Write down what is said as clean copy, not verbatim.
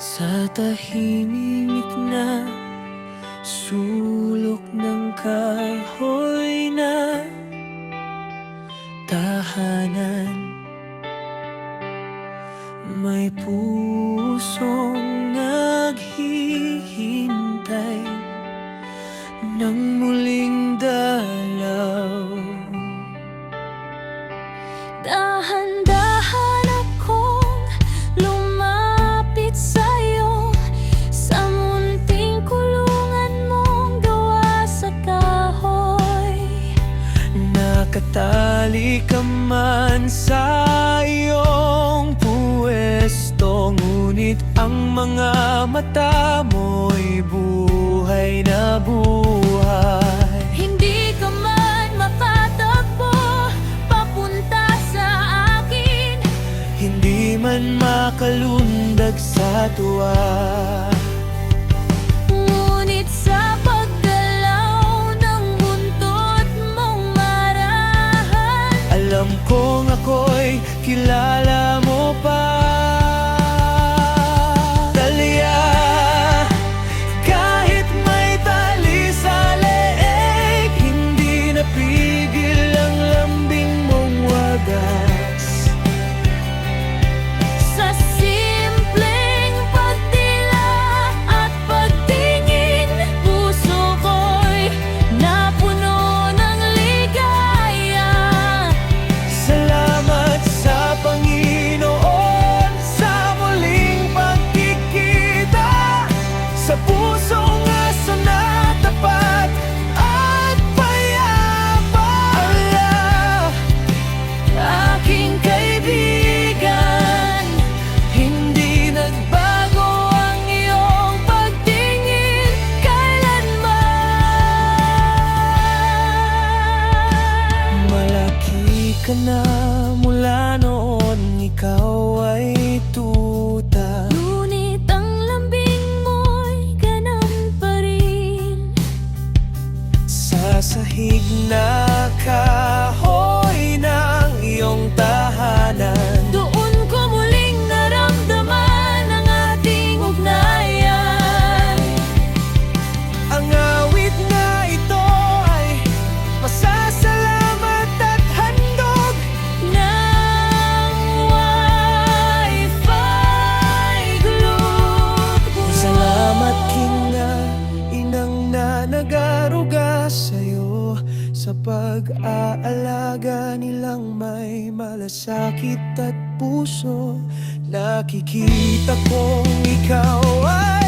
Sa tahimik na sulok ng kahoy na tahanan, may pusong naghihintay ng muling dalaw. Dahan-dahan akong lumapit sa'yo, sa munting kulungan mong gawa sa kahoy. Nakatali ka man sa iyong pwesto, ngunit ang mga mata mo'y buhay na buhay. Hindi ka man makatakbo papunta sa akin, Hindi man makalundag sa tuwa, ngunit sa paggalaw ng buntot mong marahan, alam kong ako'y kilala mo pa. Talya, kahit may tali sa leeg, hindi napigil ang lambing mong wagas. sa simpleng pagtila at pagtingin, puso ko'y napuno ng ligaya. Salamat sa Panginoon sa muling pagkikita, sa pusong aso na tapat at payapa. Allah, Aking kaibigan, hindi nagbago ang iyong pagtingin kailanman. malaki ka na mula noon, ikaw ay tuta. Ngunit ang lambing mo'y ganun pa rin. Sa sahig na kahoy ng iyong tahanan, Doon ko muling naramdaman ang ating ugnayan. ang awit na ito ay pasasalamat at handog. Ng Wi-Fi group. Salamat kina inang na nag-aruga sa'yo, sa pag-aalaga nilang may malasakit at puso. Nakikita kong ikaw ay